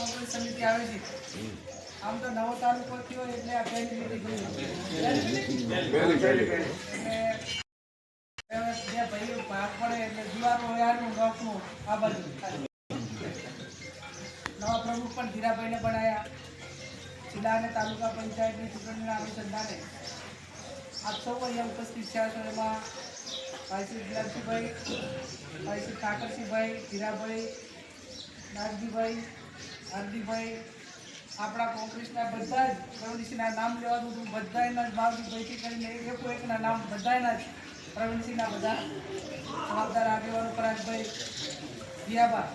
કોંગ્રેસ સમિતિ આવે છે આમ તો નવો તાલુકો થયો એટલે આ પહેલી મિટિંગ ગઈ જે ભાઈઓ ભાગ પડે એટલે દીવાનો યારનું નોકનું આ બાજુ નવા પ્રમુખ પણ ધીરાભાઈને બનાવ્યા જિલ્લા અને તાલુકા પંચાયતની ચૂંટણીના અનુસંધાને આપ સૌ અહીંયા ઉપસ્થિત થયા છો એમાં ભાઈ શ્રી દિલાલસિંહભાઈ ભાઈ શ્રી ઠાકરસિંહભાઈ ધીરાભાઈ નાગજીભાઈ હાર્દિકભાઈ આપણા કોંગ્રેસના બધા જ પ્રવીણસિંહના નામ લેવાનું હતું બધાના જ ભાવની ભેટી કરીને એકના નામ બધાના જ પ્રવીણસિંહના બધા જવાબદાર આગેવાનો પરાગભાઈ દિયાબા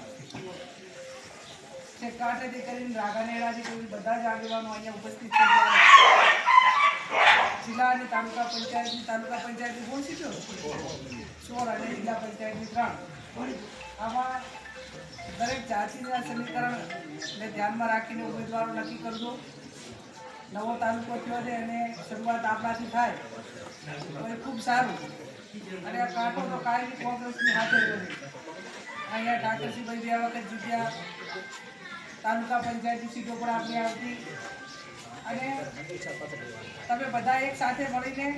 છે કાંઠેથી કરીને રાગાનેડાથી કરીને બધા જ આગેવાનો અહીંયા ઉપસ્થિત છે જિલ્લા અને તાલુકા પંચાયતની કોણ સીટો 16 અને જિલ્લા પંચાયતની 3 આમાં દરેક જાતિના સમીકરણને ધ્યાનમાં રાખીને ઉમેદવારો નક્કી કરજો નવો તાલુકો થયો છે અને શરૂઆત આપણાથી થાય તો એ ખૂબ સારું અને આ કાંટો તો કાયમી કોંગ્રેસની હાથે રહ્યો છે અહીંયા ઠાકરસિંહભાઈ 2 વખત જીત્યા તાલુકા પંચાયતની સીટો પણ આપણી આવતી અને તમે બધા એક સાથે મળીને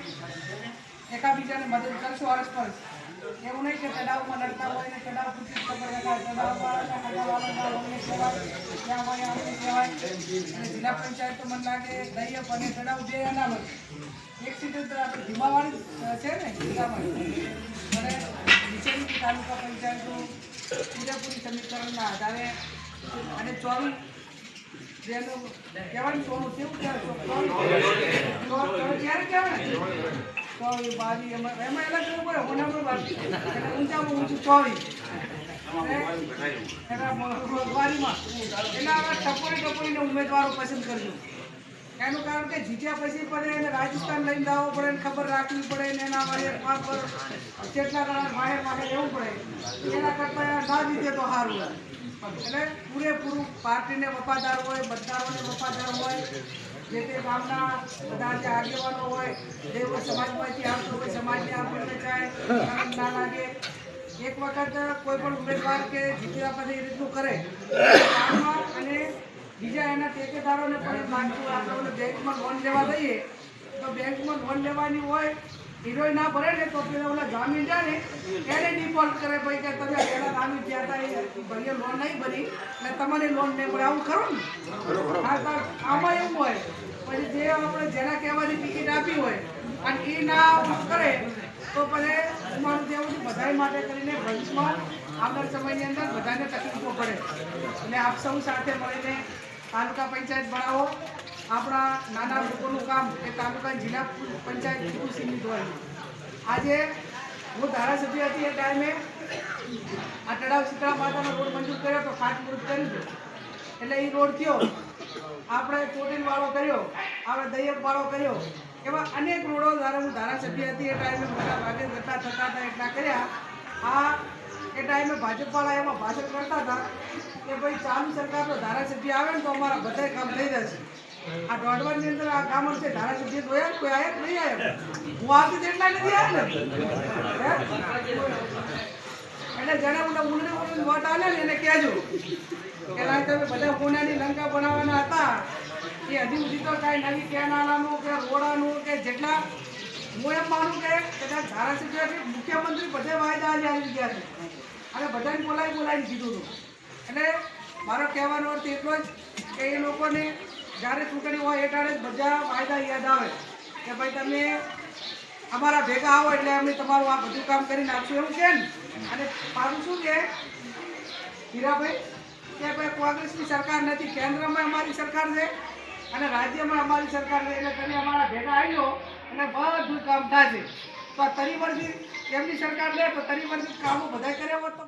એકાબીજાને મદદ કરશો અરસપરસ એવું નહીં કે તળાવમાં લડતા હોય ને તળાવ પૂછી ખબર રખાય તળાવવાળાના ખજાવાળાના કહેવાય ત્યાં હોય અમને કહેવાય અને જિલ્લા પંચાયત તો મને લાગે દૈયપ અને તળાવ બે અનામત એક સીટ આપણે ધીમાવાળી છે ને જિલ્લામાં અને નીચેની તાલુકા પંચાયતો પૂરેપૂરી સમીકરણના આધારે અને 24 જેનું કહેવાનું સોનું કેવું ક્યારે કહેવાય ને 22 એમાં અલગ અલગ હોય હોનામાં બાકી એટલે ઊંચામાં ઊંચું 24 એના વારીમાં એટલે આવા ટપોરીને ઉમેદવારો પસંદ કરજો એનું કારણ કે જીત્યા પછી પડે એને રાજસ્થાન લઈને જવું પડે ને ખબર રાખવી પડે ને એના વડે પર કેટલા ગણા માહેર લેવું પડે એના કરતાં ના જીતે તો સારું હોય એટલે પૂરેપૂરું પાર્ટીને વફાદાર હોય મતદારોને વફાદાર હોય જે તે ગામના બધા જે આગેવાનો હોય જે કોઈ સમાજમાંથી આવતો હોય સમાજને આપણને ચાહે ના લાગે એક વખત કોઈ પણ ઉમેદવાર કે જીત્યા પછી એ રીતનું કરે ગામમાં અને બીજા એના ટેકેદારોને પણ માનતું આપણે બેંકમાં લોન લેવા દઈએ તો બેંકમાં લોન લેવાની હોય હીરોય ના ભરે ને તો પેલા ઓલા જામીન જાય ને એને ડિફોલ્ટ કરે ભાઈ કે તમે પહેલાં જામીન થયા હતા એ ભરીએ લોન નહીં ભરી એટલે તમારે લોન નહીં મળે આવું ખરું ને હા આમાં એવું હોય પછી જે આપણે જેના કહેવાની ટિકિટ આપી હોય અને એ ના કરે તો પછી મારું કહેવું છે બધા માટે કરીને ભવિષ્યમાં આવનાર સમયની અંદર બધાને તકલીફો પડે એટલે આપ સૌ સાથે મળીને તાલુકા પંચાયત બનાવો આપણા નાના લોકોનું કામ એ તાલુકા જિલ્લા પંચાયત એટલું સીમિત હોય આજે હું ધારાસભ્ય હતી એ ટાઈમે આ તળાવ શીતળા માતાનો રોડ મંજૂર કર્યો તો ખાતમુહૂર્ત કર્યું હતું એટલે એ રોડ થયો આપણે ચોટીલવાળો કર્યો આપણે દૈયપવાળો કર્યો એવા અનેક રોડો જ્યારે હું ધારાસભ્ય હતી એ ટાઈમે મોટા ભાગે જતા થતા હતા એટલા કર્યા આ એ ટાઈમે ભાજપવાળા એમાં ભાષણ કરતા હતા કે ભાઈ ચાલુ સરકારનો ધારાસભ્ય આવે ને તો અમારા બધા કામ થઈ જશે આ દોડવાની અંદર આ કામ છે ધારાસભ્ય જોયા કોઈ આયા નહીં આવ્યા હું આવતી તેટલા નથી આવ્યા ને એટલે જેને મને ઉંડે વોટ આલે ને એને કહેજો કે ના તમે બધા કોનાની લંકા બનાવવાના હતા એ હજી સુધી તો કાંઈ નવી કેનાલાનું કે રોડાનું કે જેટલા હું એમ માનું કે કદાચ ધારાસભ્ય કે મુખ્યમંત્રી બધે વાયદા આજે આવી ગયા છે અને બધાને બોલાવીને કીધું હતું એટલે મારો કહેવાનો અર્થ એટલો જ કે એ લોકોને જ્યારે ચૂંટણી હોય એ ટાણે બધા વાયદા યાદ આવે કે ભાઈ તમે અમારા ભેગા આવો એટલે અમે તમારું આ બધું કામ કરીને આપશું એવું છે ને અને મારું શું છે હીરાભાઈ કે ભાઈ કોંગ્રેસની સરકાર નથી કેન્દ્રમાં અમારી સરકાર છે અને રાજ્યમાં અમારી સરકાર છે એટલે તમે અમારા ભેગા આવી લો અને બધું કામ થશે તો આ તરી વર્ષથી એમની સરકાર લે તો તરી વર્ષથી કામો બધા કર્યા હોત તો